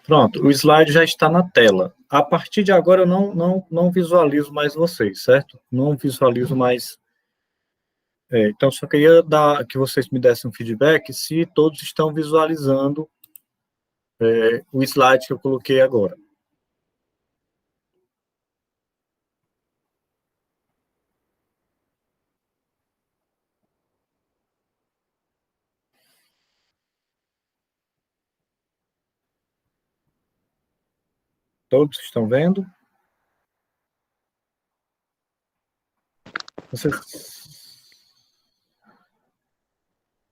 Pronto, o slide já está na tela. A partir de agora eu não visualizo mais vocês, certo? Não visualizo mais. Então, só queria que vocês me dessem um feedback se todos estão visualizando o slide que eu coloquei agora. Todos estão vendo?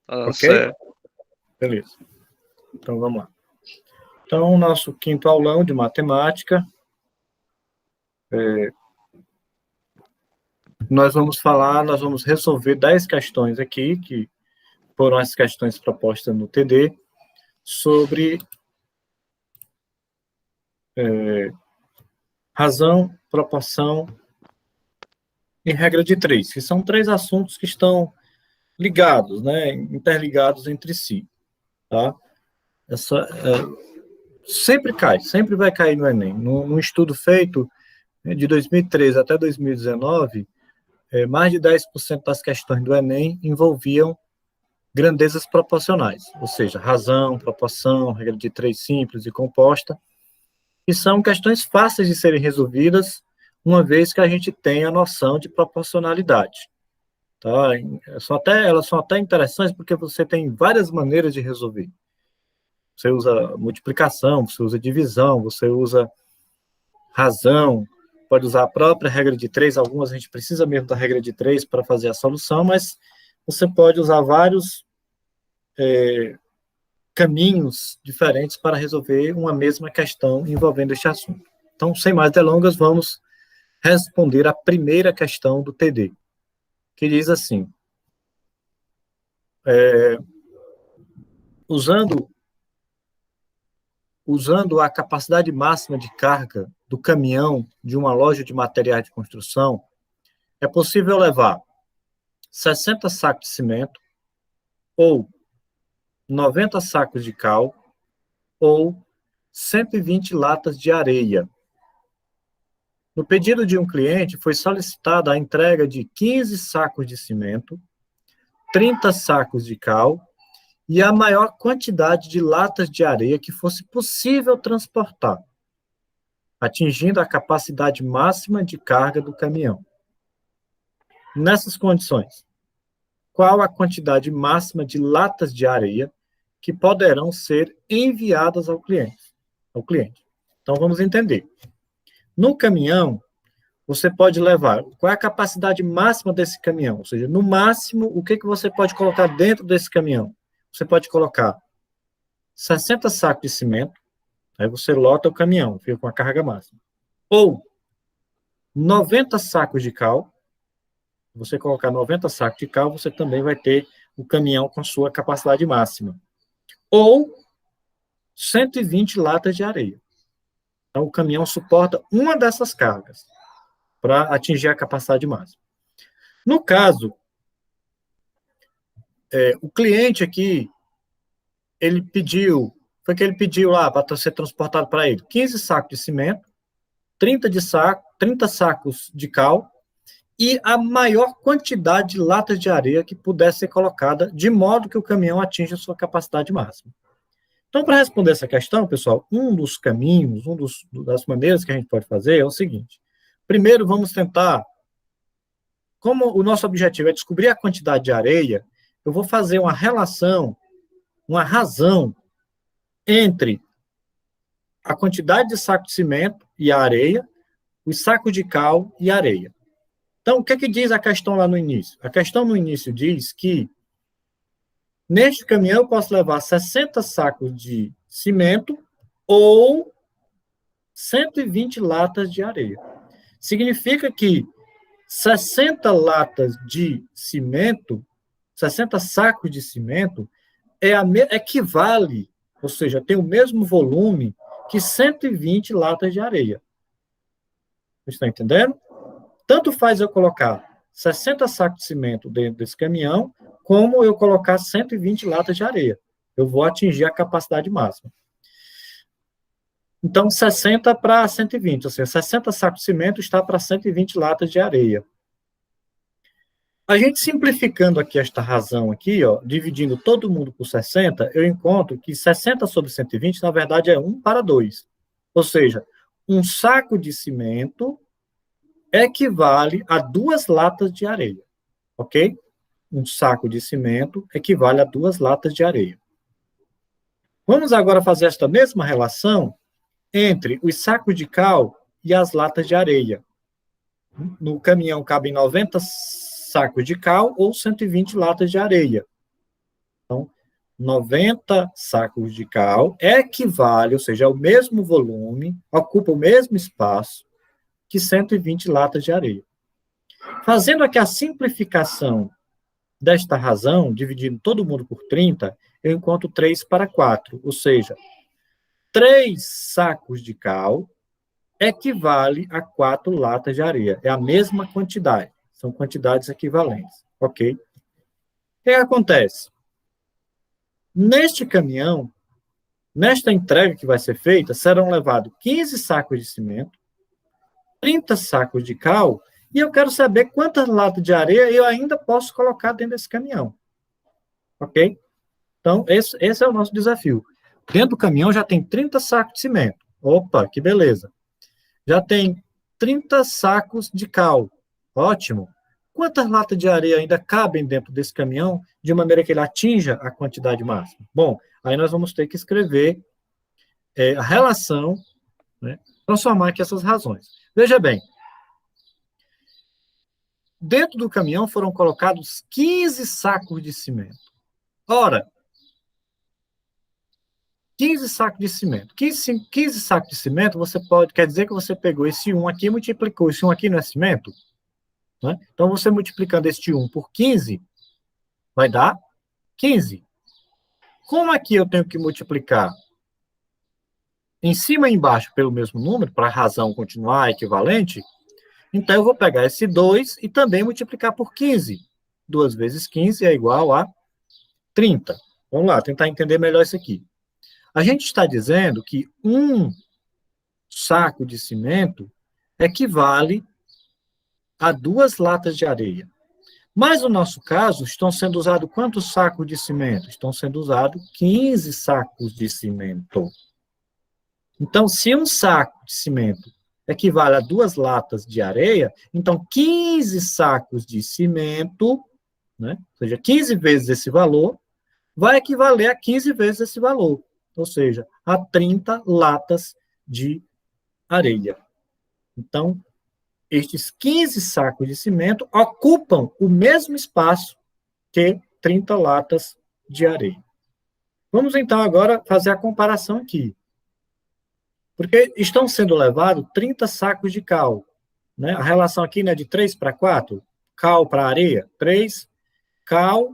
Ok? Certo. Beleza. Então, vamos lá. Então, nosso quinto aulão de matemática. Nós vamos resolver 10 questões aqui, que foram as questões propostas no TD, sobre razão, proporção e regra de três, que são 3 assuntos que estão ligados, né, interligados entre si, tá? Sempre vai cair no Enem. Num estudo feito de 2013 até 2019, mais de 10% das questões do Enem envolviam grandezas proporcionais, ou seja, razão, proporção, regra de três simples e composta, e são questões fáceis de serem resolvidas, uma vez que a gente tem a noção de proporcionalidade. Tá? Elas são até interessantes porque você tem várias maneiras de resolver. Você usa multiplicação, você usa divisão, você usa razão, pode usar a própria regra de três, algumas a gente precisa mesmo da regra de três para fazer a solução, mas você pode usar vários caminhos diferentes para resolver uma mesma questão envolvendo este assunto. Então, sem mais delongas, vamos responder a primeira questão do TD, que diz assim: usando a capacidade máxima de carga do caminhão de uma loja de materiais de construção, é possível levar 60 sacos de cimento, ou 90 sacos de cal, ou 120 latas de areia. No pedido de um cliente, foi solicitada a entrega de 15 sacos de cimento, 30 sacos de cal e a maior quantidade de latas de areia que fosse possível transportar, atingindo a capacidade máxima de carga do caminhão. Nessas condições, qual a quantidade máxima de latas de areia que poderão ser enviadas ao cliente? Então, vamos entender. No caminhão, você pode levar, qual é a capacidade máxima desse caminhão? Ou seja, no máximo, o que você pode colocar dentro desse caminhão? Você pode colocar 60 sacos de cimento, aí você lota o caminhão, fica com a carga máxima. Ou 90 sacos de cal, você colocar 90 sacos de cal, você também vai ter o caminhão com sua capacidade máxima. Ou 120 latas de areia. Então, o caminhão suporta uma dessas cargas para atingir a capacidade máxima. No caso, o cliente aqui, ele pediu lá para ser transportado para ele 15 sacos de cimento, 30 sacos de cal e a maior quantidade de latas de areia que pudesse ser colocada, de modo que o caminhão atinja a sua capacidade máxima. Então, para responder essa questão, pessoal, um dos caminhos, das maneiras que a gente pode fazer é o seguinte. Primeiro, vamos tentar, como o nosso objetivo é descobrir a quantidade de areia, eu vou fazer uma relação, uma razão entre a quantidade de saco de cimento e a areia, os sacos de cal e a areia. Então, o que diz a questão lá no início? A questão no início diz que neste caminhão eu posso levar 60 sacos de cimento ou 120 latas de areia. Significa que 60 latas de cimento, 60 sacos de cimento, equivale, ou seja, tem o mesmo volume que 120 latas de areia. Vocês estão entendendo? Tanto faz eu colocar 60 sacos de cimento dentro desse caminhão, como eu colocar 120 latas de areia. Eu vou atingir a capacidade máxima. Então, 60 para 120, ou seja, 60 sacos de cimento está para 120 latas de areia. A gente simplificando aqui esta razão aqui, ó, dividindo todo mundo por 60, eu encontro que 60 sobre 120, na verdade, é 1 para 2. Ou seja, um saco de cimento equivale a 2 latas de areia, ok? Um saco de cimento equivale a 2 latas de areia. Vamos agora fazer esta mesma relação entre os sacos de cal e as latas de areia. No caminhão cabem 90 sacos de cal ou 120 latas de areia. Então, 90 sacos de cal equivale, ou seja, é o mesmo volume, ocupa o mesmo espaço que 120 latas de areia. Fazendo aqui a simplificação desta razão, dividindo todo mundo por 30, eu encontro 3 para 4, ou seja, 3 sacos de cal equivale a 4 latas de areia. É a mesma quantidade. São quantidades equivalentes. Ok? O que acontece? Neste caminhão, nesta entrega que vai ser feita, serão levados 15 sacos de cimento, 30 sacos de cal, e eu quero saber quantas latas de areia eu ainda posso colocar dentro desse caminhão. Ok? Então, esse é o nosso desafio. Dentro do caminhão já tem 30 sacos de cimento. Opa, que beleza. Já tem 30 sacos de cal. Ótimo. Quantas latas de areia ainda cabem dentro desse caminhão de maneira que ele atinja a quantidade máxima? Bom, aí nós vamos ter que escrever a relação, né, transformar aqui essas razões. Veja bem, dentro do caminhão foram colocados 15 sacos de cimento. Ora, 15 sacos de cimento. 15 sacos de cimento, quer dizer que você pegou esse 1 aqui e multiplicou. Esse 1 aqui não é cimento? Né? Então, você multiplicando este 1 por 15, vai dar 15. Como aqui eu tenho que multiplicar em cima e embaixo pelo mesmo número, para a razão continuar equivalente, então eu vou pegar esse 2 e também multiplicar por 15. 2 vezes 15 é igual a 30. Vamos lá, tentar entender melhor isso aqui. A gente está dizendo que um saco de cimento equivale a 2 latas de areia. Mas, no nosso caso, estão sendo usados quantos sacos de cimento? Estão sendo usados 15 sacos de cimento. Então, se um saco de cimento equivale a 2 latas de areia, então 15 sacos de cimento, né, ou seja, 15 vezes esse valor, vai equivaler a 15 vezes esse valor, ou seja, a 30 latas de areia. Então, estes 15 sacos de cimento ocupam o mesmo espaço que 30 latas de areia. Vamos, então, agora fazer a comparação aqui. Porque estão sendo levados 30 sacos de cal. Né? A relação aqui é de 3 para 4. Cal para areia. 3 cal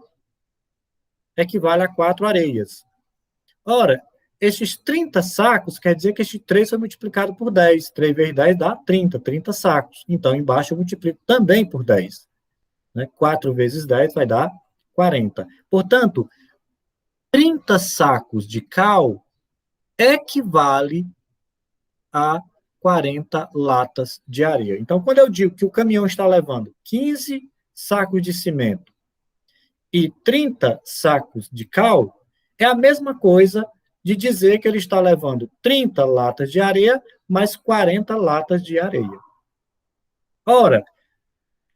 equivale a 4 areias. Ora, estes 30 sacos, quer dizer que este 3 foi multiplicado por 10. 3 vezes 10 dá 30 sacos. Então, embaixo eu multiplico também por 10. Né? 4 vezes 10 vai dar 40. Portanto, 30 sacos de cal equivale a 40 latas de areia. Então, quando eu digo que o caminhão está levando 15 sacos de cimento e 30 sacos de cal, é a mesma coisa de dizer que ele está levando 30 latas de areia mais 40 latas de areia. Ora,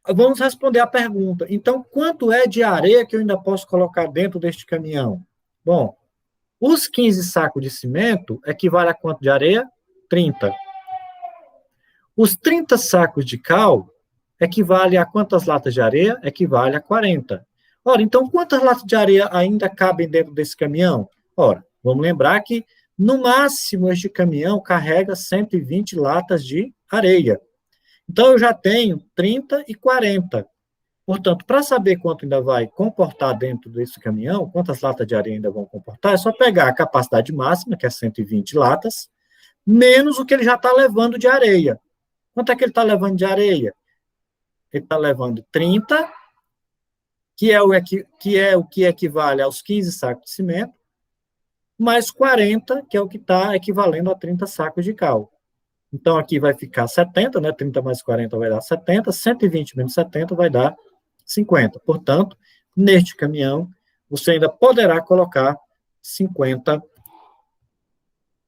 vamos responder a pergunta. Então, quanto é de areia que eu ainda posso colocar dentro deste caminhão? Bom, os 15 sacos de cimento equivale a quanto de areia? 30. Os 30 sacos de cal equivale a quantas latas de areia? Equivale a 40. Ora, então, quantas latas de areia ainda cabem dentro desse caminhão? Ora, vamos lembrar que, no máximo, este caminhão carrega 120 latas de areia. Então, eu já tenho 30 e 40. Portanto, para saber quanto ainda vai comportar dentro desse caminhão, quantas latas de areia ainda vão comportar, é só pegar a capacidade máxima, que é 120 latas, menos o que ele já está levando de areia. Quanto é que ele está levando de areia? Ele está levando 30, que é o que equivale aos 15 sacos de cimento, mais 40, que é o que está equivalendo a 30 sacos de cal. Então, aqui vai ficar 70, né? 30 mais 40 vai dar 70, 120 menos 70 vai dar 50. Portanto, neste caminhão, você ainda poderá colocar 50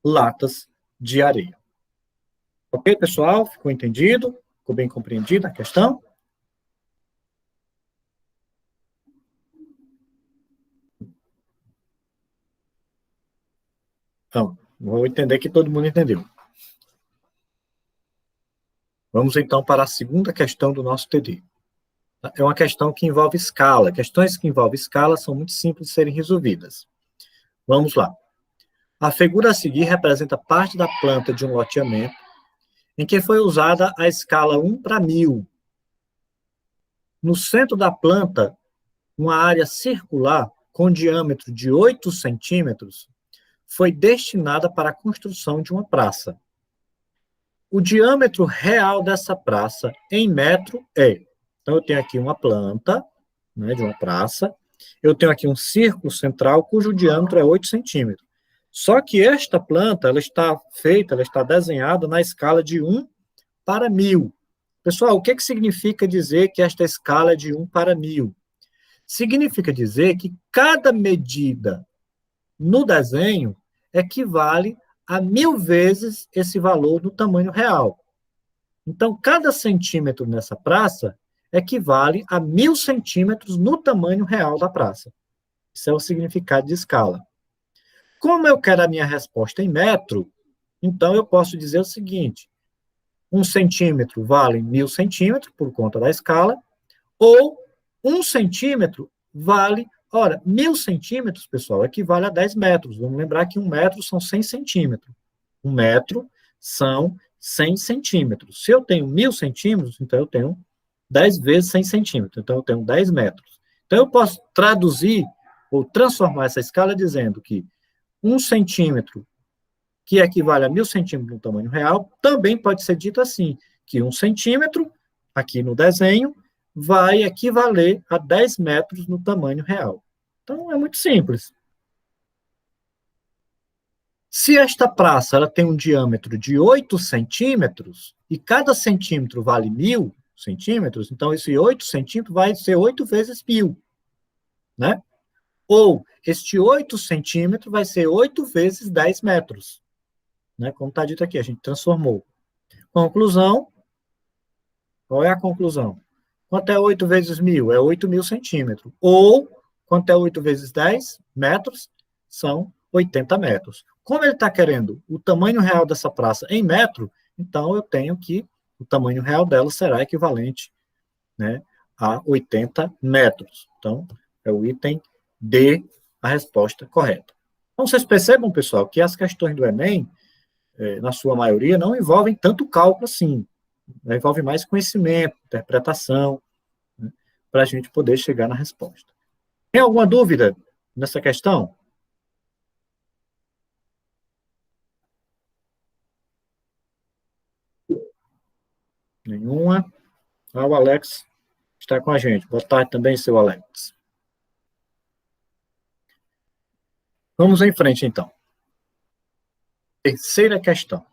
latas de areia. Ok, pessoal? Ficou entendido? Ficou bem compreendida a questão? Então, vou entender que todo mundo entendeu. Vamos então para a segunda questão do nosso TD. É uma questão que envolve escala. Questões que envolvem escala são muito simples de serem resolvidas. Vamos lá. A figura a seguir representa parte da planta de um loteamento em que foi usada a escala 1 para 1000. No centro da planta, uma área circular com diâmetro de 8 centímetros foi destinada para a construção de uma praça. O diâmetro real dessa praça em metro é... Então, eu tenho aqui uma planta, né, de uma praça, eu tenho aqui um círculo central cujo diâmetro é 8 centímetros. Só que esta planta, ela está feita, ela está desenhada na escala de 1 para 1000. Pessoal, o que significa dizer que esta escala é de 1 para 1000? Significa dizer que cada medida no desenho equivale a 1000 vezes esse valor no tamanho real. Então, cada centímetro nessa praça equivale a 1000 centímetros no tamanho real da praça. Isso é o significado de escala. Como eu quero a minha resposta em metro, então eu posso dizer o seguinte: 1 centímetro vale 1000 centímetros, por conta da escala, ou 1 centímetro vale... Ora, 1000 centímetros, pessoal, equivale a 10 metros. Vamos lembrar que 1 metro são 100 centímetros. 1 metro são 100 centímetros. Se eu tenho 1000 centímetros, então eu tenho 10 vezes 100 centímetros. Então eu tenho 10 metros. Então eu posso traduzir ou transformar essa escala dizendo que 1 centímetro, que equivale a 1000 centímetros no tamanho real, também pode ser dito assim, que 1 centímetro, aqui no desenho, vai equivaler a 10 metros no tamanho real. Então, é muito simples. Se esta praça ela tem um diâmetro de 8 centímetros, e cada centímetro vale 1000 centímetros, então esse 8 centímetros vai ser 8 vezes 1000, né? Ou, este 8 centímetros vai ser 8 vezes 10 metros, né? Como está dito aqui, a gente transformou. Conclusão, qual é a conclusão? Quanto é 8 vezes 1000? É 8.000 centímetros. Ou, quanto é 8 vezes 10 metros? São 80 metros. Como ele está querendo o tamanho real dessa praça em metro, então eu tenho que o tamanho real dela será equivalente, né, a 80 metros. Então, é o item D, a resposta correta. Então, vocês percebam, pessoal, que as questões do Enem, na sua maioria, não envolvem tanto cálculo assim. Envolve mais conhecimento, interpretação, né, para a gente poder chegar na resposta. Tem alguma dúvida nessa questão? Nenhuma? Ah, o Alex está com a gente. Boa tarde também, seu Alex. Vamos em frente, então. Terceira questão.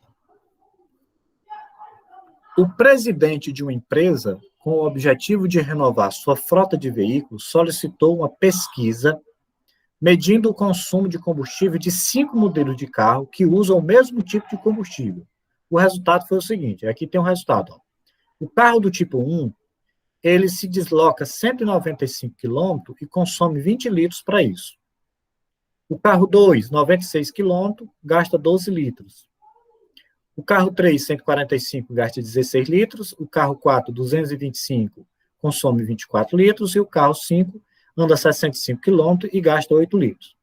O presidente de uma empresa, com o objetivo de renovar sua frota de veículos, solicitou uma pesquisa medindo o consumo de combustível de 5 modelos de carro que usam o mesmo tipo de combustível. O resultado foi o seguinte, aqui tem um resultado. Ó. O carro do tipo 1, ele se desloca 195 quilômetros e consome 20 litros para isso. O carro 2, 96 quilômetros, gasta 12 litros. O carro 3, 145, gasta 16 litros. O carro 4, 225, consome 24 litros. E o carro 5, anda 65 quilômetros e gasta 8 litros.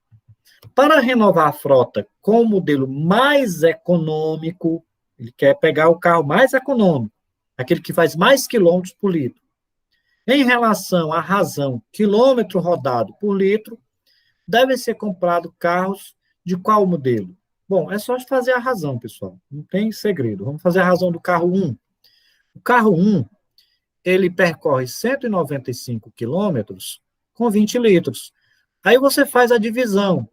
Para renovar a frota com o modelo mais econômico, ele quer pegar o carro mais econômico, aquele que faz mais quilômetros por litro. Em relação à razão quilômetro rodado por litro, devem ser comprados carros de qual modelo? Bom, é só fazer a razão, pessoal. Não tem segredo. Vamos fazer a razão do carro 1. O carro 1, ele percorre 195 quilômetros com 20 litros. Aí você faz a divisão.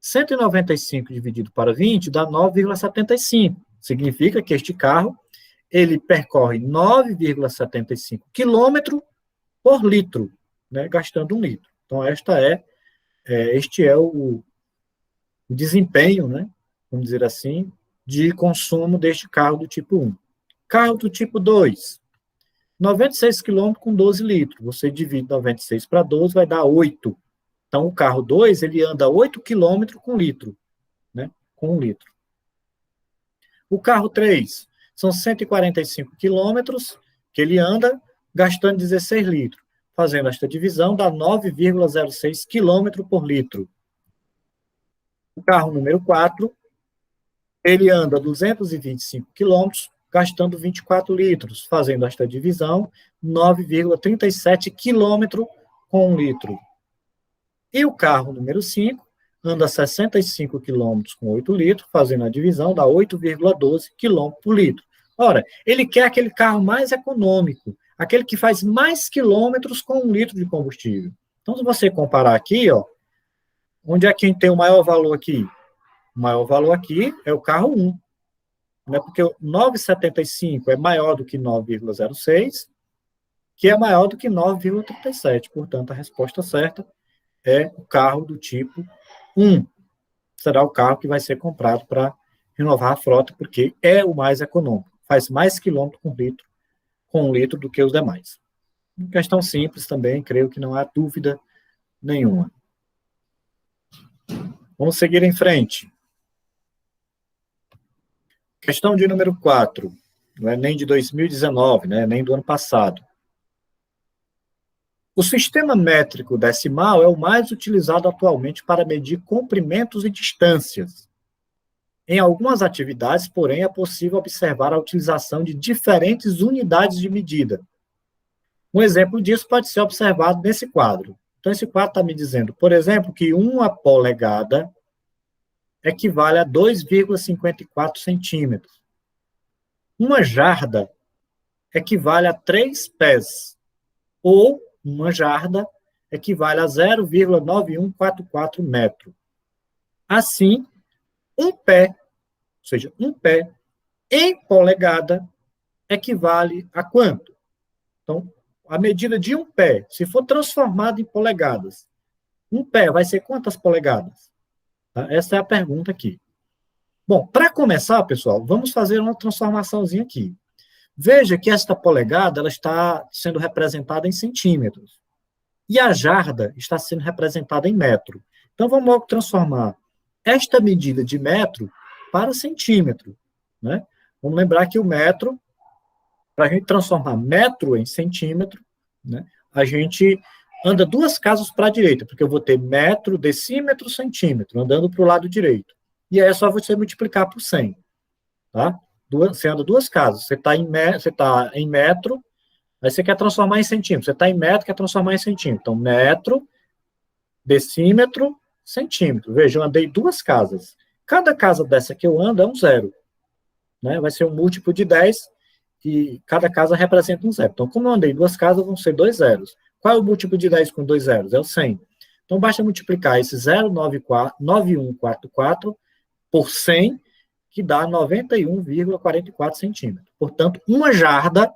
195 dividido para 20 dá 9,75. Significa que este carro ele percorre 9,75 quilômetros por litro, né, gastando 1 litro. Então, este é o desempenho, né, vamos dizer assim, de consumo deste carro do tipo 1. Carro do tipo 2, 96 quilômetros com 12 litros. Você divide 96 para 12, vai dar 8. Então, o carro 2, ele anda 8 quilômetros com litro, né, com 1 litro. O carro 3, são 145 quilômetros que ele anda gastando 16 litros. Fazendo esta divisão, dá 9,06 quilômetros por litro. O carro número 4, ele anda 225 quilômetros, gastando 24 litros. Fazendo esta divisão, 9,37 quilômetros com 1 litro. E o carro número 5 anda 65 quilômetros com 8 litros, fazendo a divisão, dá 8,12 quilômetros por litro. Ora, ele quer aquele carro mais econômico, aquele que faz mais quilômetros com 1 litro de combustível. Então, se você comparar aqui, ó, onde é quem tem o maior valor aqui? O maior valor aqui é o carro 1, né? Porque o 9,75 é maior do que 9,06, que é maior do que 9,37. Portanto, a resposta certa é o carro do tipo 1. Será o carro que vai ser comprado para renovar a frota, porque é o mais econômico. Faz mais quilômetros com 1 litro do que os demais. Questão simples também, creio que não há dúvida nenhuma. Vamos seguir em frente. Questão de número 4. Não é nem de 2019, né, nem do ano passado. O sistema métrico decimal é o mais utilizado atualmente para medir comprimentos e distâncias. Em algumas atividades, porém, é possível observar a utilização de diferentes unidades de medida. Um exemplo disso pode ser observado nesse quadro. Então, esse quadro está me dizendo, por exemplo, que 1 polegada equivale a 2,54 centímetros. Uma jarda equivale a 3 pés, ou uma jarda equivale a 0,9144 metro. Assim, um pé, ou seja, um pé em polegada equivale a quanto? Então, a medida de um pé, se for transformado em polegadas, um pé vai ser quantas polegadas? Tá? Essa é a pergunta aqui. Bom, para começar, pessoal, vamos fazer uma transformaçãozinha aqui. Veja que esta polegada ela está sendo representada em centímetros. E a jarda está sendo representada em metro. Então, vamos logo transformar esta medida de metro para centímetro. Né? Vamos lembrar que o metro, para a gente transformar metro em centímetro, né, a gente anda 2 casas para a direita, porque eu vou ter metro, decímetro, centímetro, andando para o lado direito. E aí é só você multiplicar por 100. Tá? Você anda 2 casas. Você está em metro, aí você quer transformar em centímetro. Você está em metro, quer transformar em centímetro. Então, metro, decímetro, centímetro. Veja, eu andei 2 casas. Cada casa dessa que eu ando é um 0. Né? Vai ser um múltiplo de 10, e cada casa representa um 0. Então, como eu andei 2 casas, vão ser 2 zeros. Qual é o múltiplo de 10 com 2 zeros? É o 100. Então, basta multiplicar esse 0,9144 por 100, que dá 91,44 centímetros. Portanto, uma jarda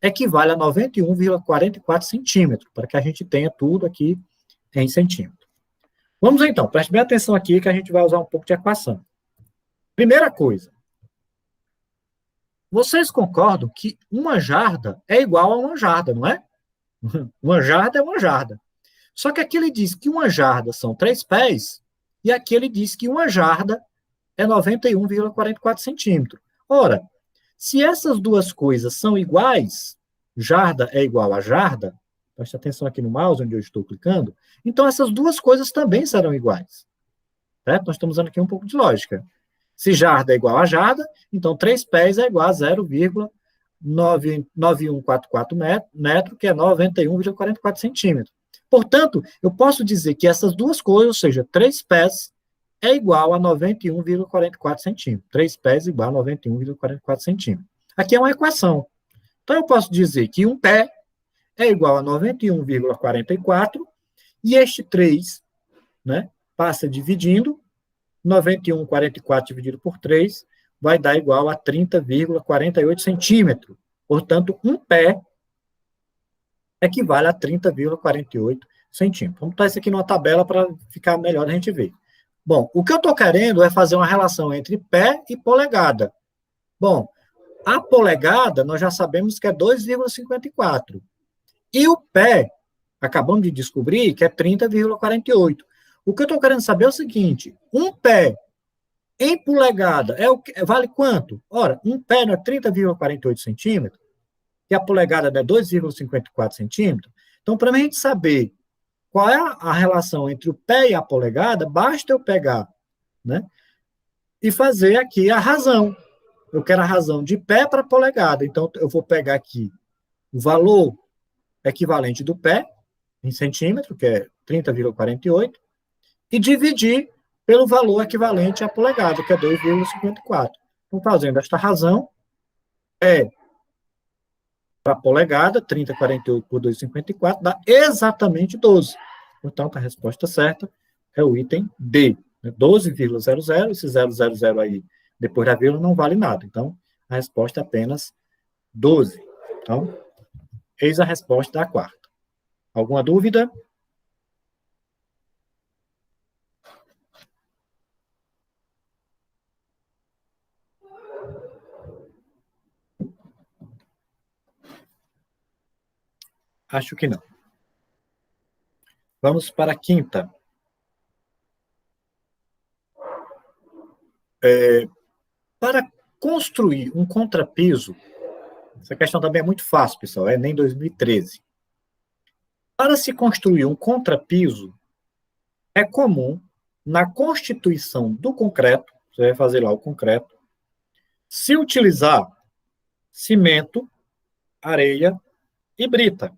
equivale a 91,44 centímetros, para que a gente tenha tudo aqui em centímetros. Vamos então, preste bem atenção aqui, que a gente vai usar um pouco de equação. Primeira coisa, vocês concordam que uma jarda é igual a uma jarda, não é? Uma jarda é uma jarda. Só que aqui ele diz que uma jarda são 3 pés, e aqui ele diz que uma jarda é 91,44 centímetros. Ora, se essas duas coisas são iguais, jarda é igual a jarda, preste atenção aqui no mouse onde eu estou clicando, então essas duas coisas também serão iguais. Certo? Nós estamos usando aqui um pouco de lógica. Se jarda é igual a jarda, então 3 pés é igual a 0,9144 metro, que é 91,44 centímetros. Portanto, eu posso dizer que essas duas coisas, ou seja, 3 pés, é igual a 91,44 centímetros. 3 pés igual a 91,44 centímetros. Aqui é uma equação. Então, eu posso dizer que um pé é igual a 91,44, e este 3, né, passa dividindo, 91,44 dividido por 3 vai dar igual a 30,48 centímetros. Portanto, um pé equivale a 30,48 centímetros. Vamos botar isso aqui numa tabela para ficar melhor a gente ver. Bom, o que eu estou querendo é fazer uma relação entre pé e polegada. Bom, a polegada, nós já sabemos que é 2,54. E o pé, acabamos de descobrir que é 30,48. O que eu estou querendo saber é o seguinte, um pé em polegada vale quanto? Ora, um pé não é 30,48 centímetros, e a polegada é 2,54 centímetros. Então, para a gente saber qual é a relação entre o pé e a polegada, basta eu pegar, né, e fazer aqui a razão. Eu quero a razão de pé para polegada. Então, eu vou pegar aqui o valor equivalente do pé, em centímetro, que é 30,48, e dividir pelo valor equivalente à polegada, que é 2,54. Então, fazendo esta razão, para polegada, 30,48 por 2,54, dá exatamente 12. Portanto, a resposta certa é o item D, 12,00, esse 000 aí, depois da vírgula, não vale nada. Então, a resposta é apenas 12. Então, eis a resposta da quarta. Alguma dúvida? Acho que não. Vamos para a quinta. Para construir um contrapiso, essa questão também é muito fácil, pessoal, é nem 2013. Para se construir um contrapiso, é comum, na constituição do concreto, você vai fazer lá o concreto, se utilizar cimento, areia e brita.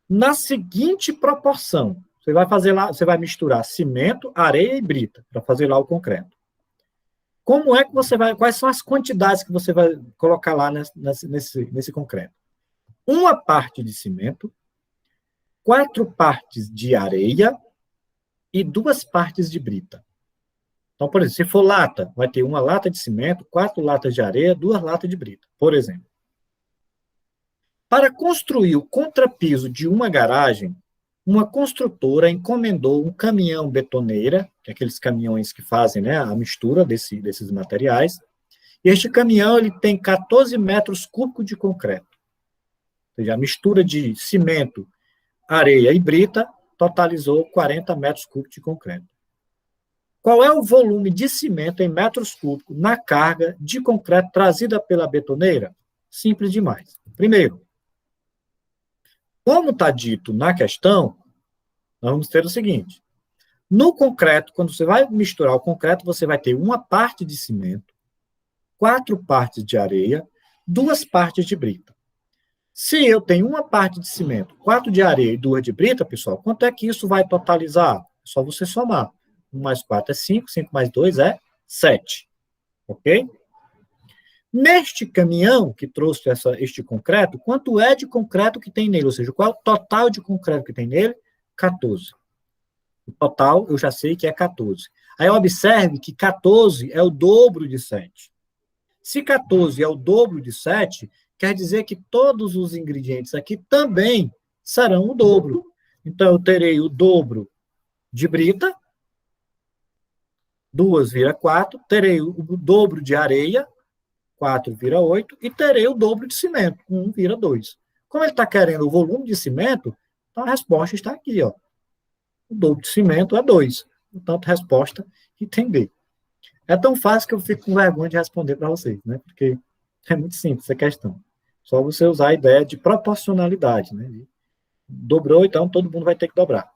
Na seguinte proporção, você vai fazer lá, você vai misturar cimento, areia e brita para fazer lá o concreto. Como é que você vai, quais são as quantidades que você vai colocar lá nesse concreto? Uma parte de cimento, 4 partes de areia e 2 partes de brita. Então, por exemplo, se for lata, vai ter uma lata de cimento, 4 latas de areia, 2 latas de brita, por exemplo. Para construir o contrapiso de uma garagem, uma construtora encomendou um caminhão betoneira, que é aqueles caminhões que fazem, né, a mistura desses materiais, e este caminhão ele tem 14 metros cúbicos de concreto. Ou seja, a mistura de cimento, areia e brita totalizou 40 metros cúbicos de concreto. Qual é o volume de cimento em metros cúbicos na carga de concreto trazida pela betoneira? Simples demais. Primeiro, como está dito na questão, nós vamos ter o seguinte. No concreto, quando você vai misturar o concreto, você vai ter uma parte de cimento, 4 partes de areia, 2 partes de brita. Se eu tenho uma parte de cimento, 4 de areia e 2 de brita, pessoal, quanto é que isso vai totalizar? É só você somar. 1 mais 4 é 5, 5 mais 2 é 7. Ok? Neste caminhão que trouxe este concreto, quanto é de concreto que tem nele? Ou seja, qual é o total de concreto que tem nele? 14. O total, eu já sei que é 14. Aí observe que 14 é o dobro de 7. Se 14 é o dobro de 7, quer dizer que todos os ingredientes aqui também serão o dobro. Então, eu terei o dobro de brita, 2 vira 4, terei o dobro de areia, 4 vira 8, e terei o dobro de cimento, 1 vira 2. Como ele está querendo o volume de cimento, então a resposta está aqui, ó. O dobro de cimento é 2. Portanto, resposta item B. É tão fácil que eu fico com vergonha de responder para vocês, né? Porque é muito simples essa questão. Só você usar a ideia de proporcionalidade, né? Dobrou, então todo mundo vai ter que dobrar.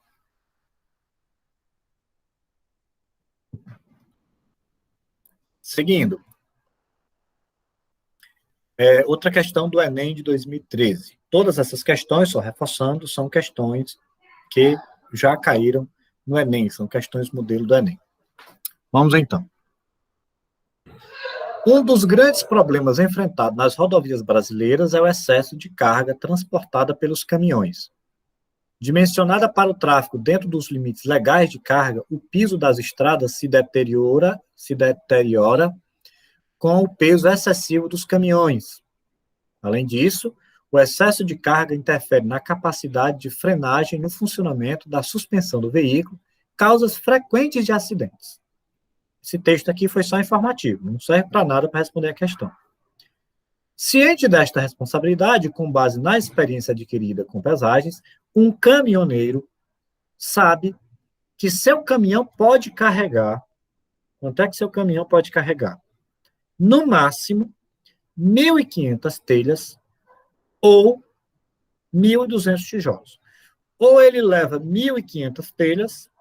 Seguindo. Outra questão do Enem de 2013. Todas essas questões, só reforçando, são questões que já caíram no Enem, são questões modelo do Enem. Vamos então. Um dos grandes problemas enfrentados nas rodovias brasileiras é o excesso de carga transportada pelos caminhões. Dimensionada para o tráfego dentro dos limites legais de carga, o piso das estradas se deteriora com o peso excessivo dos caminhões. Além disso, o excesso de carga interfere na capacidade de frenagem no funcionamento da suspensão do veículo, causas frequentes de acidentes. Esse texto aqui foi só informativo, não serve para nada para responder a questão. Ciente desta responsabilidade, com base na experiência adquirida com pesagens, um caminhoneiro sabe que seu caminhão pode carregar. Quanto é que seu caminhão pode carregar? No máximo, 1.500 telhas ou 1.200 tijolos. Ou ele leva 1.500 telhas,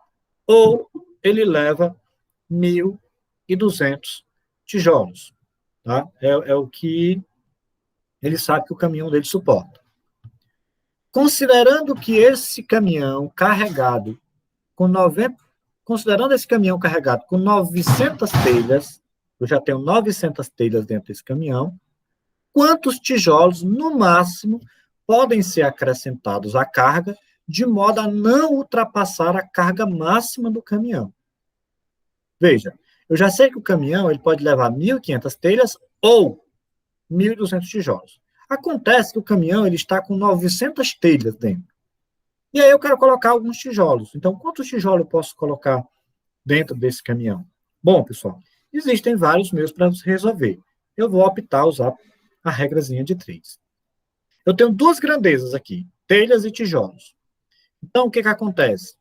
ou ele leva 1.200 tijolos. Tá? É o que ele sabe que o caminhão dele suporta. Considerando esse caminhão carregado com 900 telhas, eu já tenho 900 telhas dentro desse caminhão, quantos tijolos, no máximo, podem ser acrescentados à carga, de modo a não ultrapassar a carga máxima do caminhão? Veja, eu já sei que o caminhão ele pode levar 1.500 telhas ou 1.200 tijolos. Acontece que o caminhão ele está com 900 telhas dentro. E aí eu quero colocar alguns tijolos. Então, quantos tijolos eu posso colocar dentro desse caminhão? Bom, pessoal, existem vários meios para resolver. Eu vou optar a usar a regrazinha de 3. Eu tenho duas grandezas aqui, telhas e tijolos. Então, o que acontece?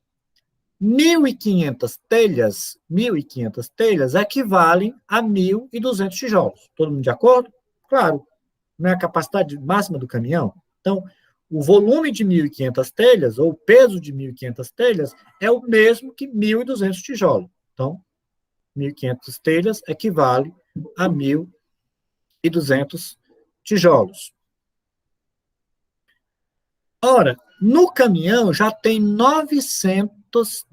1.500 telhas equivalem a 1.200 tijolos. Todo mundo de acordo? Claro. Não é a capacidade máxima do caminhão? Então, o volume de 1.500 telhas, ou o peso de 1.500 telhas, é o mesmo que 1.200 tijolos. Então, 1.500 telhas equivale a 1.200 tijolos. Ora, no caminhão já tem 900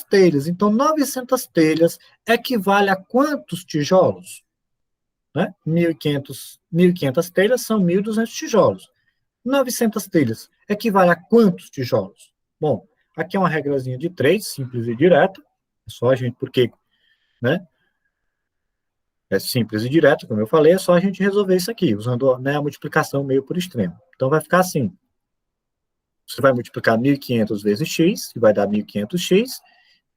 telhas. Então, 900 telhas equivale a quantos tijolos? Né? 1.500 telhas são 1.200 tijolos. 900 telhas equivale a quantos tijolos? Bom, aqui é uma regrazinha de 3, simples e direta. É só a gente, porque, né? É simples e direta, como eu falei, é só a gente resolver isso aqui, usando, né, a multiplicação meio por extremo. Então, vai ficar assim. Você vai multiplicar 1.500 vezes x, que vai dar 1.500x,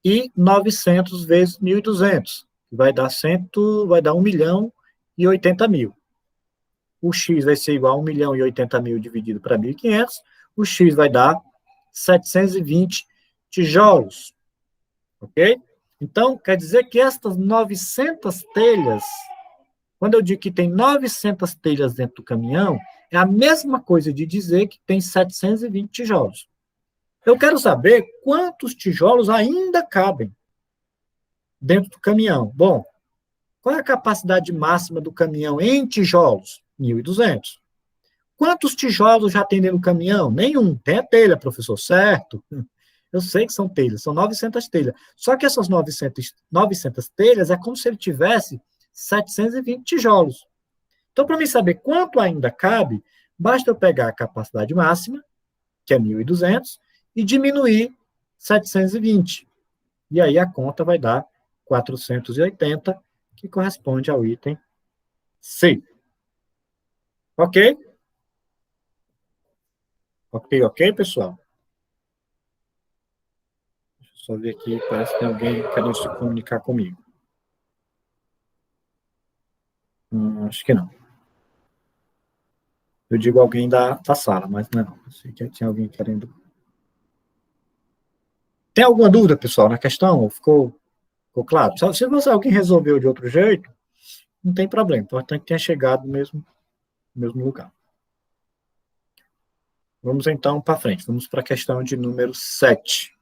e 900 vezes 1.200, que vai dar 1.080.000. O x vai ser igual a 1.080.000 dividido para 1.500, o x vai dar 720 tijolos, ok? Então, quer dizer que estas 900 telhas, quando eu digo que tem 900 telhas dentro do caminhão, é a mesma coisa de dizer que tem 720 tijolos. Eu quero saber quantos tijolos ainda cabem dentro do caminhão. Bom, qual é a capacidade máxima do caminhão em tijolos? 1.200. Quantos tijolos já tem dentro do caminhão? Nenhum. Tem a telha, professor, certo? Eu sei que são telhas, são 900 telhas. Só que essas 900 telhas é como se ele tivesse 720 tijolos. Então, para mim saber quanto ainda cabe, basta eu pegar a capacidade máxima, que é 1.200, e diminuir 720. E aí a conta vai dar 480, que corresponde ao item C. Ok? Ok, pessoal? Deixa eu só ver aqui, parece que tem alguém querendo se comunicar comigo. Acho que não. Eu digo alguém da sala, mas não. Eu sei que tinha alguém querendo. Tem alguma dúvida, pessoal, na questão? Ficou claro? Se você, alguém resolveu de outro jeito, não tem problema. O importante é que tenha chegado no mesmo lugar. Vamos então para frente. Vamos para a questão de número 7.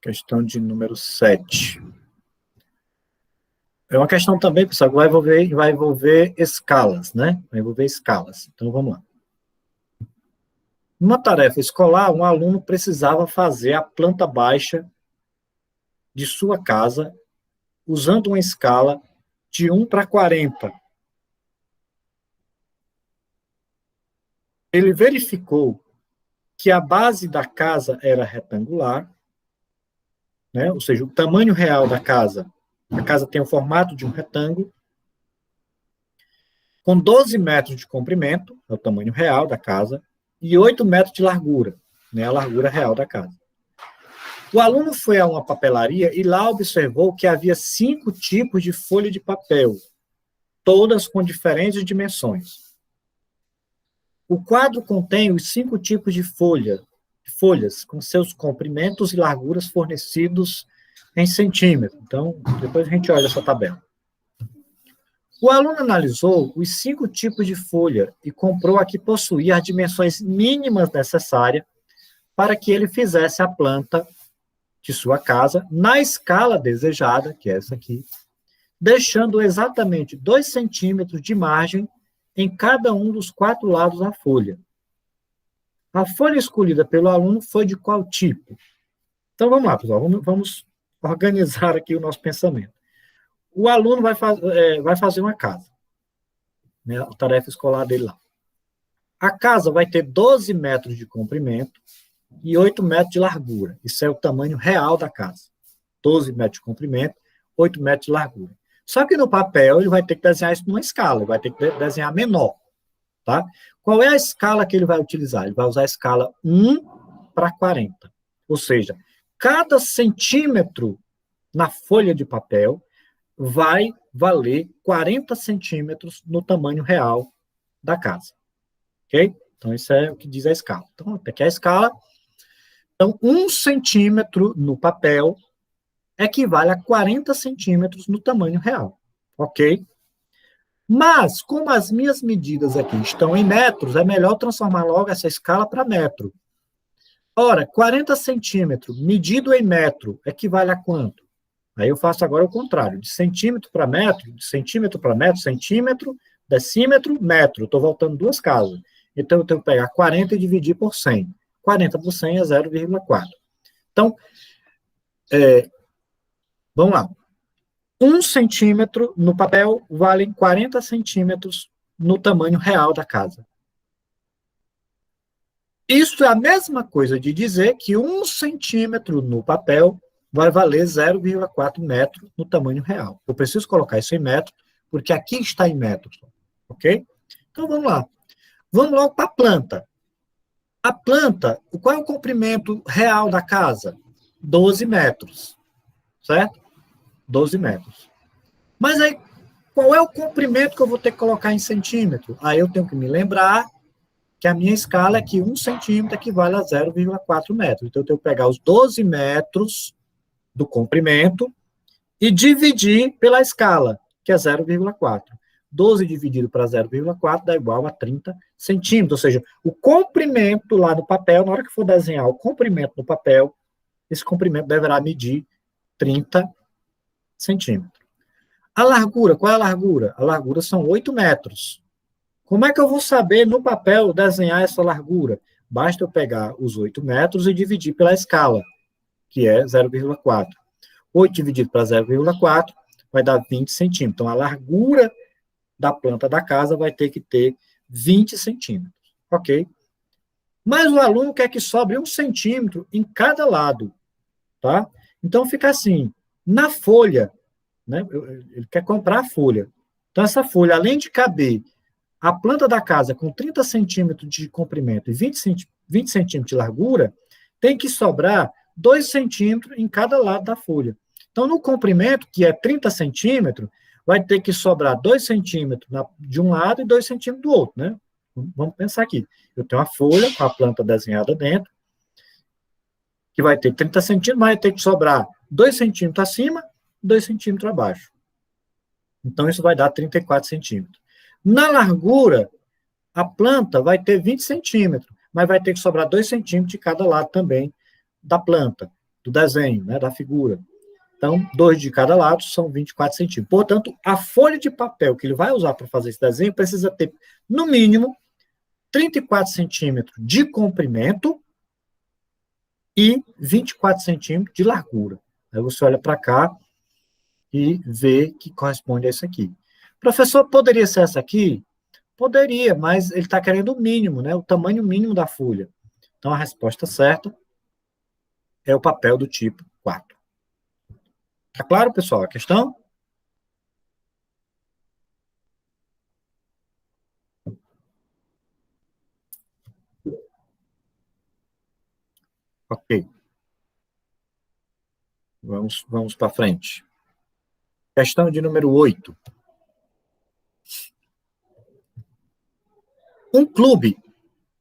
Questão de número 7. É uma questão também, pessoal, que vai envolver escalas, né? Vai envolver escalas. Então, vamos lá. Numa tarefa escolar, um aluno precisava fazer a planta baixa de sua casa usando uma escala de 1 para 40. Ele verificou que a base da casa era retangular, né? Ou seja, o tamanho real da casa, a casa tem o formato de um retângulo, com 12 metros de comprimento, é o tamanho real da casa, e 8 metros de largura, né? A largura real da casa. O aluno foi a uma papelaria e lá observou que havia 5 tipos de folha de papel, todas com diferentes dimensões. O quadro contém os 5 tipos de folhas, com seus comprimentos e larguras fornecidos em centímetros. Então, depois a gente olha essa tabela. O aluno analisou os 5 tipos de folha e comprou a que possuía as dimensões mínimas necessárias para que ele fizesse a planta de sua casa na escala desejada, que é essa aqui, deixando exatamente 2 centímetros de margem em cada um dos 4 lados da folha. A folha escolhida pelo aluno foi de qual tipo? Então, vamos lá, pessoal, vamos organizar aqui o nosso pensamento. O aluno vai fazer uma casa, né, a tarefa escolar dele lá. A casa vai ter 12 metros de comprimento e 8 metros de largura. Isso é o tamanho real da casa. 12 metros de comprimento, 8 metros de largura. Só que no papel ele vai ter que desenhar isso numa escala, ele vai ter que desenhar menor. Tá? Qual é a escala que ele vai utilizar? Ele vai usar a escala 1:40. Ou seja, cada centímetro na folha de papel vai valer 40 centímetros no tamanho real da casa. Ok? Então, isso é o que diz a escala. Então, aqui é a escala. Então, 1 centímetro no papel equivale a 40 centímetros no tamanho real. Ok? Mas, como as minhas medidas aqui estão em metros, é melhor transformar logo essa escala para metro. Ora, 40 centímetros medido em metro equivale a quanto? Aí eu faço agora o contrário, de centímetro para metro, de centímetro para metro, centímetro, decímetro, metro. Estou voltando 2 casas. Então, eu tenho que pegar 40 e dividir por 100. 40 por 100 é 0,4. Então, vamos lá. 1 centímetro no papel vale 40 centímetros no tamanho real da casa. Isso é a mesma coisa de dizer que 1 centímetro no papel vai valer 0,4 metro no tamanho real. Eu preciso colocar isso em metro, porque aqui está em metros. Ok? Então, vamos lá. Vamos logo para a planta. A planta, qual é o comprimento real da casa? 12 metros. Certo? 12 metros. Mas aí, qual é o comprimento que eu vou ter que colocar em centímetro? Aí eu tenho que me lembrar que a minha escala é que 1 centímetro equivale a 0,4 metros. Então, eu tenho que pegar os 12 metros do comprimento e dividir pela escala, que é 0,4. 12 dividido para 0,4 dá igual a 30 centímetros. Ou seja, o comprimento lá no papel, na hora que for desenhar o comprimento no papel, esse comprimento deverá medir 30 centímetros. A largura, qual é a largura? A largura são 8 metros. Como é que eu vou saber no papel desenhar essa largura? Basta eu pegar os 8 metros e dividir pela escala, que é 0,4. 8 dividido para 0,4 vai dar 20 centímetros. Então, a largura da planta da casa vai ter que ter 20 centímetros. Ok? Mas o aluno quer que sobre 1 centímetro em cada lado. Tá? Então, fica assim. Na folha, né, ele quer comprar a folha. Então, essa folha, além de caber a planta da casa com 30 centímetros de comprimento e 20 centímetros de largura, tem que sobrar 2 centímetros em cada lado da folha. Então, no comprimento, que é 30 centímetros, vai ter que sobrar 2 centímetros de um lado e 2 centímetros do outro, né? Vamos pensar aqui. Eu tenho uma folha com a planta desenhada dentro, que vai ter 30 centímetros, mas vai ter que sobrar 2 centímetros acima e 2 centímetros abaixo. Então, isso vai dar 34 centímetros. Na largura, a planta vai ter 20 centímetros, mas vai ter que sobrar 2 centímetros de cada lado também da planta, do desenho, né, da figura. Então, 2 de cada lado são 24 centímetros. Portanto, a folha de papel que ele vai usar para fazer esse desenho precisa ter, no mínimo, 34 centímetros de comprimento e 24 centímetros de largura. Aí você olha para cá e vê que corresponde a isso aqui. Professor, poderia ser essa aqui? Poderia, mas ele está querendo o mínimo, né? O tamanho mínimo da folha. Então, a resposta certa é o papel do tipo 4. Tá claro, pessoal, a questão? Ok. Vamos para frente. Questão de número 8. Um clube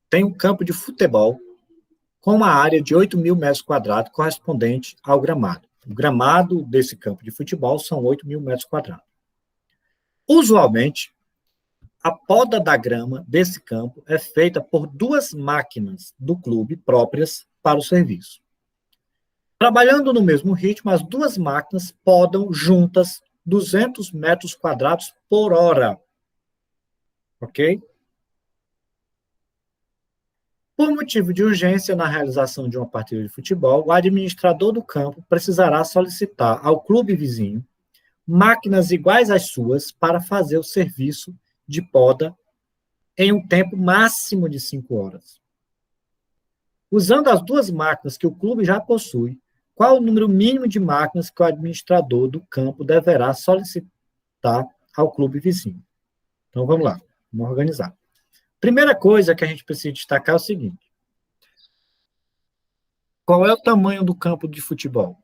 tem um campo de futebol com uma área de 8.000 metros quadrados correspondente ao gramado. O gramado desse campo de futebol são 8.000 metros quadrados. Usualmente, a poda da grama desse campo é feita por 2 máquinas do clube próprias para o serviço. Trabalhando no mesmo ritmo, as 2 máquinas podam juntas 200 metros quadrados por hora. Ok? Por motivo de urgência na realização de uma partida de futebol, o administrador do campo precisará solicitar ao clube vizinho máquinas iguais às suas para fazer o serviço de poda em um tempo máximo de 5 horas. Usando as 2 máquinas que o clube já possui, qual o número mínimo de máquinas que o administrador do campo deverá solicitar ao clube vizinho? Então, vamos lá, vamos organizar. Primeira coisa que a gente precisa destacar é o seguinte: qual é o tamanho do campo de futebol?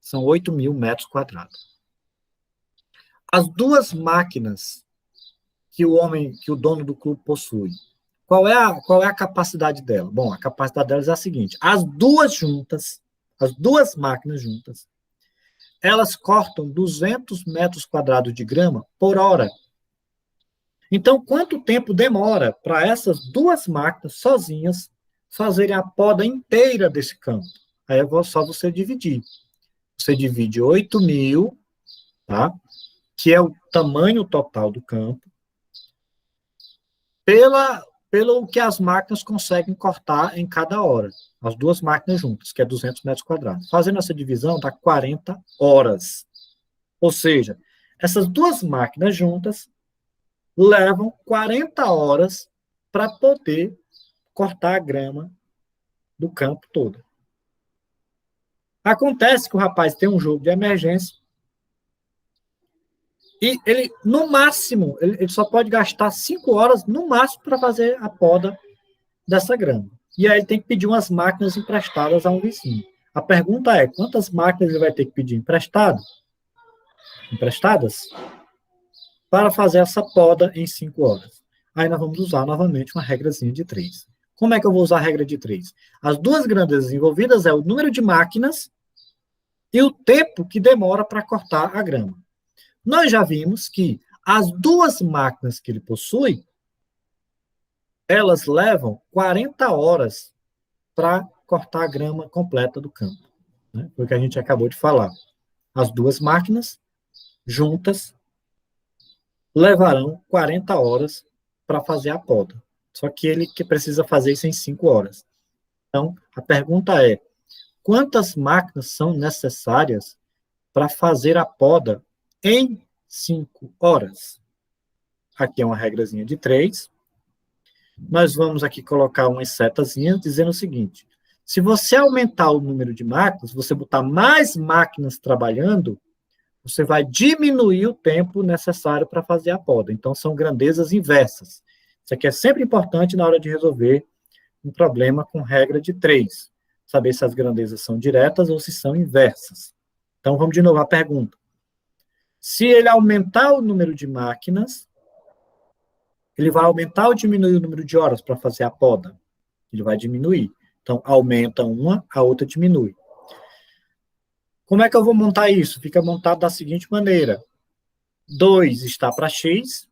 São 8.000 metros quadrados. As 2 máquinas que o dono do clube possui, qual é a capacidade dela? Bom, a capacidade delas é a seguinte: as 2 máquinas juntas, elas cortam 200 metros quadrados de grama por hora. Então, quanto tempo demora para essas 2 máquinas sozinhas fazerem a poda inteira desse campo? Aí é só você dividir. Você divide 8.000, tá? Que é o tamanho total do campo, pelo que as máquinas conseguem cortar em cada hora. As 2 máquinas juntas, que é 200 metros quadrados. Fazendo essa divisão, dá 40 horas. Ou seja, essas 2 máquinas juntas levam 40 horas para poder cortar a grama do campo todo. Acontece que o rapaz tem um jogo de emergência e ele, no máximo, ele só pode gastar 5 horas, no máximo, para fazer a poda dessa grama. E aí ele tem que pedir umas máquinas emprestadas a um vizinho. A pergunta é, quantas máquinas ele vai ter que pedir emprestadas para fazer essa poda em 5 horas? Aí nós vamos usar novamente uma regrazinha de 3. Como é que eu vou usar a regra de 3? As 2 grandezas envolvidas é o número de máquinas e o tempo que demora para cortar a grama. Nós já vimos que as 2 máquinas que ele possui, elas levam 40 horas para cortar a grama completa do campo. Né? Foi o que a gente acabou de falar. As 2 máquinas, juntas, levarão 40 horas para fazer a poda. Só que ele que precisa fazer isso em 5 horas. Então, a pergunta é, quantas máquinas são necessárias para fazer a poda em 5 horas? Aqui é uma regrazinha de 3. Nós vamos aqui colocar umas setazinhas dizendo o seguinte: se você aumentar o número de máquinas, você botar mais máquinas trabalhando, você vai diminuir o tempo necessário para fazer a poda. Então, são grandezas inversas. Isso aqui é sempre importante na hora de resolver um problema com regra de 3. Saber se as grandezas são diretas ou se são inversas. Então, vamos de novo à pergunta. Se ele aumentar o número de máquinas, ele vai aumentar ou diminuir o número de horas para fazer a poda? Ele vai diminuir. Então, aumenta uma, a outra diminui. Como é que eu vou montar isso? Fica montado da seguinte maneira. 2 está para x,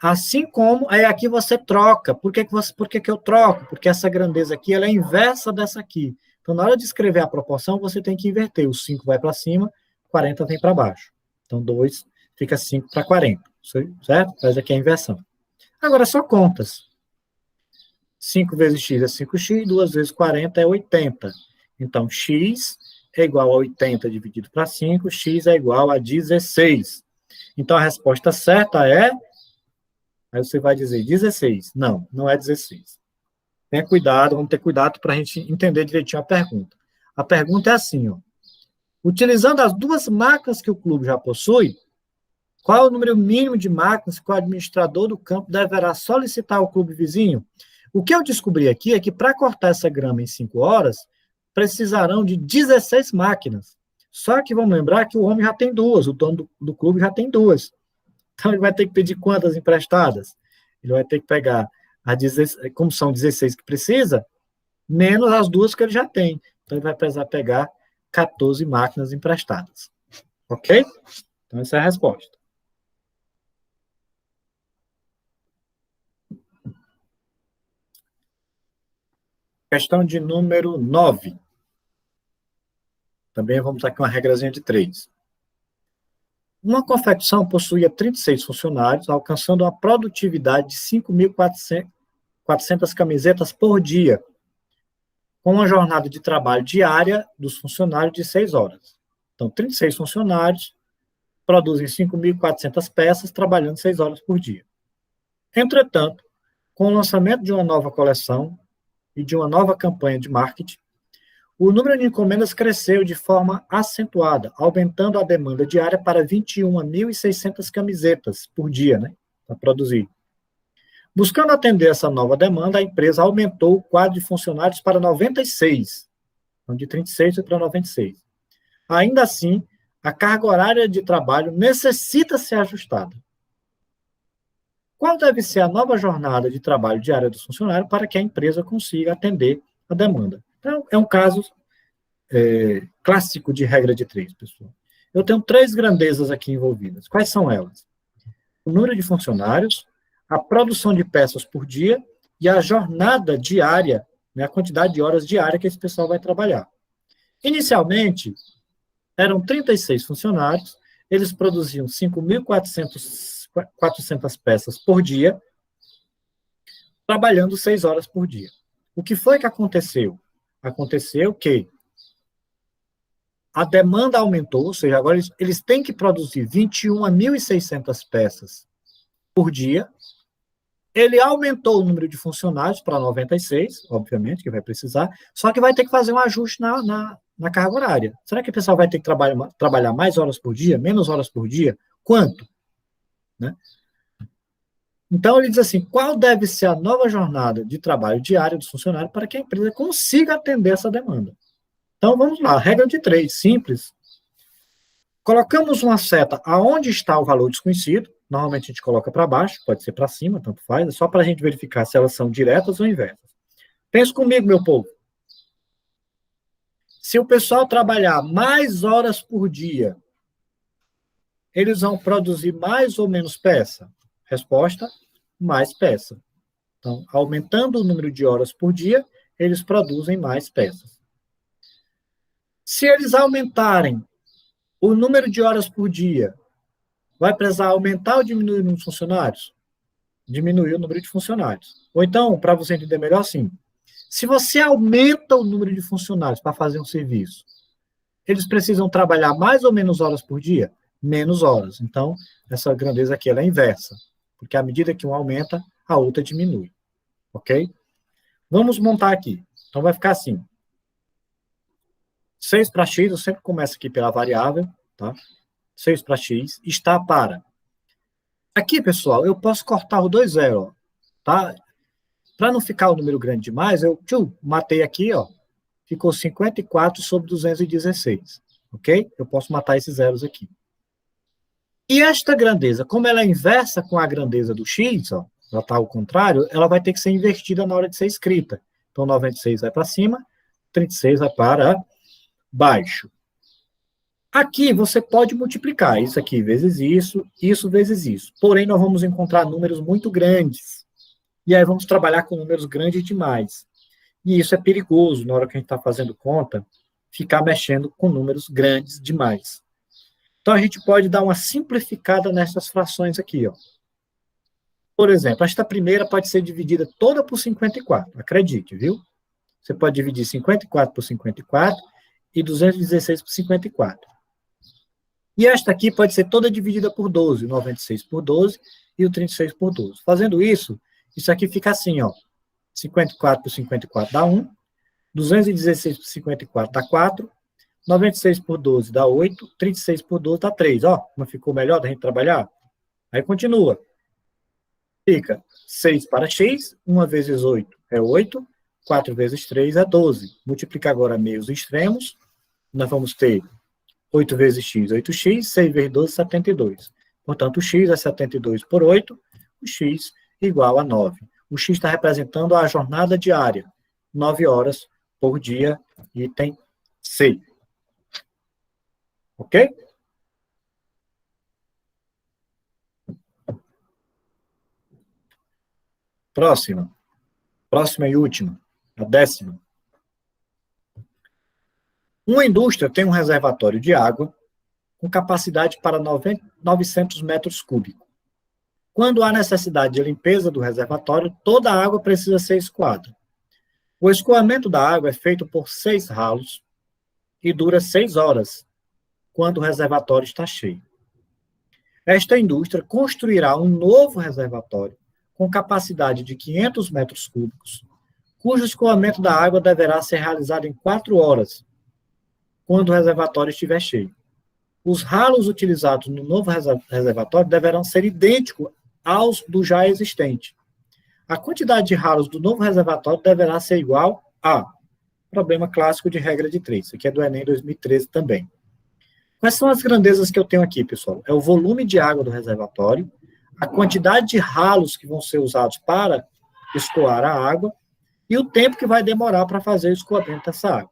assim como, aí aqui você troca. Por que eu troco? Porque essa grandeza aqui ela é inversa dessa aqui. Então, na hora de escrever a proporção, você tem que inverter. O 5 vai para cima, 40 vem para baixo. Então, 2 fica 5 para 40. Certo? Faz aqui a inversão. Agora, só contas. 5 vezes x é 5x, 2 vezes 40 é 80. Então, x é igual a 80 dividido para 5, x é igual a 16. Então, a resposta certa é... Aí você vai dizer 16. Não, não é 16. Tenha cuidado, vamos ter cuidado para a gente entender direitinho a pergunta. A pergunta é assim, ó. Utilizando as duas máquinas que o clube já possui, qual é o número mínimo de máquinas que o administrador do campo deverá solicitar ao clube vizinho? O que eu descobri aqui é que para cortar essa grama em 5 horas, precisarão de 16 máquinas. Só que vamos lembrar que o homem já tem duas, o dono do clube já tem duas. Então ele vai ter que pedir quantas emprestadas? Ele vai ter que pegar, como são 16 que precisa, menos as duas que ele já tem. Então ele vai precisar pegar 14 máquinas emprestadas. Ok? Então essa é a resposta. Questão de número 9. Também vamos aqui uma regrazinha de 3. Uma confecção possuía 36 funcionários, alcançando uma produtividade de 5.400 camisetas por dia, com uma jornada de trabalho diária dos funcionários de 6 horas. Então, 36 funcionários produzem 5.400 peças, trabalhando 6 horas por dia. Entretanto, com o lançamento de uma nova coleção e de uma nova campanha de marketing, o número de encomendas cresceu de forma acentuada, aumentando a demanda diária para 21.600 camisetas por dia, né, para produzir. Buscando atender essa nova demanda, a empresa aumentou o quadro de funcionários para 96, então de 36 para 96. Ainda assim, a carga horária de trabalho necessita ser ajustada. Qual deve ser a nova jornada de trabalho diária dos funcionários para que a empresa consiga atender a demanda? Então, é um caso clássico de regra de 3, pessoal. Eu tenho 3 grandezas aqui envolvidas. Quais são elas? O número de funcionários, a produção de peças por dia e a jornada diária, né, a quantidade de horas diária que esse pessoal vai trabalhar. Inicialmente, eram 36 funcionários, eles produziam 5.400 peças por dia, trabalhando 6 horas por dia. O que foi que aconteceu? Aconteceu que a demanda aumentou, ou seja, agora eles têm que produzir 21.600 peças por dia. Ele aumentou o número de funcionários para 96, obviamente, que vai precisar, só que vai ter que fazer um ajuste na carga horária. Será que o pessoal vai ter que trabalhar mais horas por dia, menos horas por dia? Quanto? Né? Então, ele diz assim, qual deve ser a nova jornada de trabalho diária dos funcionários para que a empresa consiga atender essa demanda? Então, vamos lá, regra de 3, simples. Colocamos uma seta aonde está o valor desconhecido, normalmente a gente coloca para baixo, pode ser para cima, tanto faz, é só para a gente verificar se elas são diretas ou inversas. Pense comigo, meu povo. Se o pessoal trabalhar mais horas por dia, eles vão produzir mais ou menos peça? Resposta, mais peça. Então, aumentando o número de horas por dia, eles produzem mais peças. Se eles aumentarem o número de horas por dia, vai precisar aumentar ou diminuir o número de funcionários? Diminuir o número de funcionários. Ou então, para você entender melhor, assim, se você aumenta o número de funcionários para fazer um serviço, eles precisam trabalhar mais ou menos horas por dia? Menos horas. Então, essa grandeza aqui ela é inversa, porque à medida que um aumenta, a outra diminui. Ok? Vamos montar aqui. Então, vai ficar assim. 6 para x, eu sempre começo aqui pela variável, tá? 6 para x, está para. Aqui, pessoal, eu posso cortar o 2 zero, tá? Para não ficar o número grande demais, eu matei aqui, ó, ficou 54 sobre 216, ok? Eu posso matar esses zeros aqui. E esta grandeza, como ela é inversa com a grandeza do x, ó, ela está ao contrário, ela vai ter que ser invertida na hora de ser escrita. Então, 96 vai para cima, 36 vai para baixo. Aqui você pode multiplicar isso aqui vezes isso vezes isso. Porém, nós vamos encontrar números muito grandes. E aí vamos trabalhar com números grandes demais. E isso é perigoso, na hora que a gente está fazendo conta, ficar mexendo com números grandes demais. Então, a gente pode dar uma simplificada nessas frações aqui, ó. Por exemplo, esta primeira pode ser dividida toda por 54, acredite, viu? Você pode dividir 54 por 54 e 216 por 54. E esta aqui pode ser toda dividida por 12, o 96 por 12 e o 36 por 12. Fazendo isso, isso aqui fica assim, ó. 54 por 54 dá 1. 216 por 54 dá 4. 96 por 12 dá 8. 36 por 12 dá 3. Ó, não ficou melhor da gente trabalhar? Aí continua. Fica 6 para x. 1 vezes 8 é 8. 4 vezes 3 é 12. Multiplica agora meios extremos. Nós vamos ter 8 vezes x, 8x. 6 vezes 12, 72. Portanto, o x é 72 por 8. O x igual a 9. O x está representando a jornada diária. 9 horas por dia, item C. Ok? Próxima. Próxima e última. A 10ª. Uma indústria tem um reservatório de água com capacidade para 900 metros cúbicos. Quando há necessidade de limpeza do reservatório, toda a água precisa ser escoada. O escoamento da água é feito por 6 ralos e dura 6 horas, quando o reservatório está cheio. Esta indústria construirá um novo reservatório com capacidade de 500 metros cúbicos, cujo escoamento da água deverá ser realizado em 4 horas, quando o reservatório estiver cheio. Os ralos utilizados no novo reservatório deverão ser idênticos aos do já existente. A quantidade de ralos do novo reservatório deverá ser igual a problema clássico de regra de 3. Isso aqui é do Enem 2013 também. Quais são as grandezas que eu tenho aqui, pessoal? É o volume de água do reservatório, a quantidade de ralos que vão ser usados para escoar a água e o tempo que vai demorar para fazer o escoamento dessa água.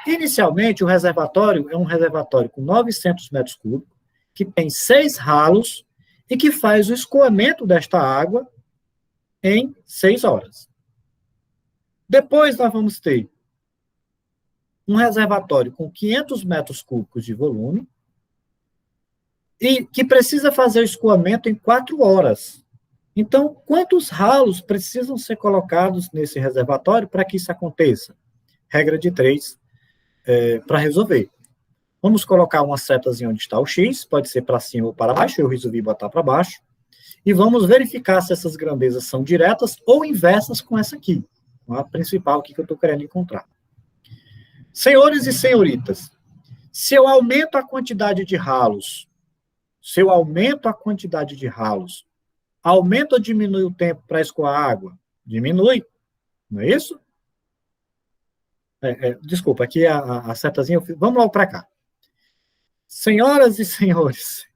Inicialmente, o reservatório é um reservatório com 900 metros cúbicos, que tem 6 ralos e que faz o escoamento desta água em 6 horas. Depois, nós vamos ter um reservatório com 500 metros cúbicos de volume e que precisa fazer o escoamento em 4 horas. Então, quantos ralos precisam ser colocados nesse reservatório para que isso aconteça? Regra de 3 para resolver. Vamos colocar uma setazinha onde está o x, pode ser para cima ou para baixo, eu resolvi botar para baixo, e vamos verificar se essas grandezas são diretas ou inversas com essa aqui, a principal aqui que eu estou querendo encontrar. Senhores e senhoritas, se eu aumento a quantidade de ralos, aumenta ou diminui o tempo para escoar a água? Diminui, não é isso? Desculpa, aqui a setazinha, vamos logo para cá. Senhoras e senhores,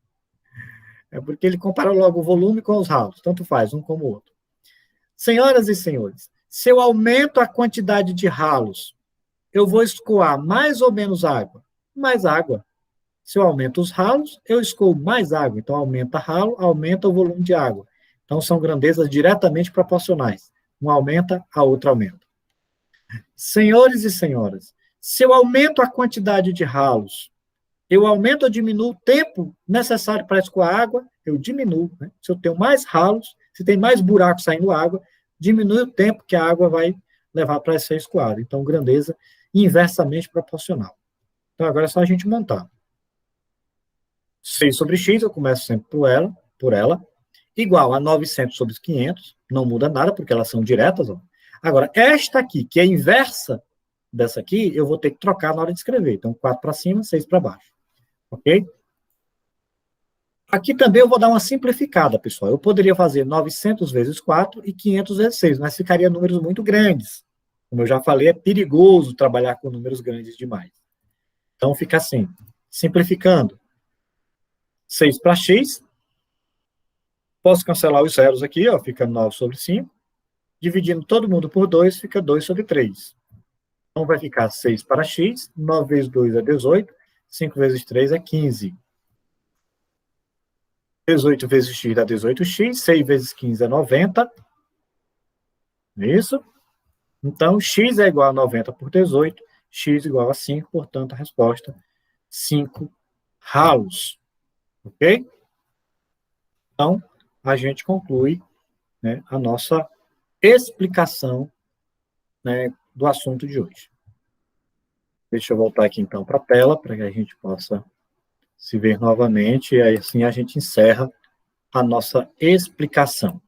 é porque ele compara logo o volume com os ralos, tanto faz, um como o outro. Senhoras e senhores, se eu aumento a quantidade de ralos, eu vou escoar mais ou menos água? Mais água. Se eu aumento os ralos, eu escoo mais água. Então, aumenta ralo, aumenta o volume de água. Então, são grandezas diretamente proporcionais. Um aumenta, a outra aumenta. Senhores e senhoras, se eu aumento a quantidade de ralos, eu aumento ou diminuo o tempo necessário para escoar água? Eu diminuo. Né? Se eu tenho mais ralos, se tem mais buracos saindo água, diminui o tempo que a água vai levar para ser escoada. Então, grandeza inversamente proporcional. Então, agora é só a gente montar. 6 sobre x, eu começo sempre por ela, igual a 900 sobre 500, não muda nada, porque elas são diretas. Ó. Agora, esta aqui, que é inversa dessa aqui, eu vou ter que trocar na hora de escrever. Então, 4 para cima, 6 para baixo. Ok? Aqui também eu vou dar uma simplificada, pessoal. Eu poderia fazer 900 vezes 4 e 500 vezes 6, mas ficaria números muito grandes. Como eu já falei, é perigoso trabalhar com números grandes demais. Então, fica assim, simplificando. 6 para x. Posso cancelar os zeros aqui, ó, fica 9 sobre 5. Dividindo todo mundo por 2, fica 2 sobre 3. Então, vai ficar 6 para x. 9 vezes 2 é 18. 5 vezes 3 é 15. 18 vezes x dá 18x. 6 vezes 15 é 90. Isso. Então, x é igual a 90 por 18. X igual a 5. Portanto, a resposta, 5 ralos. Ok? Então, a gente conclui, né, a nossa explicação, né, do assunto de hoje. Deixa eu voltar aqui, então, para a tela, para que a gente possa se ver novamente, e aí, assim, a gente encerra a nossa explicação.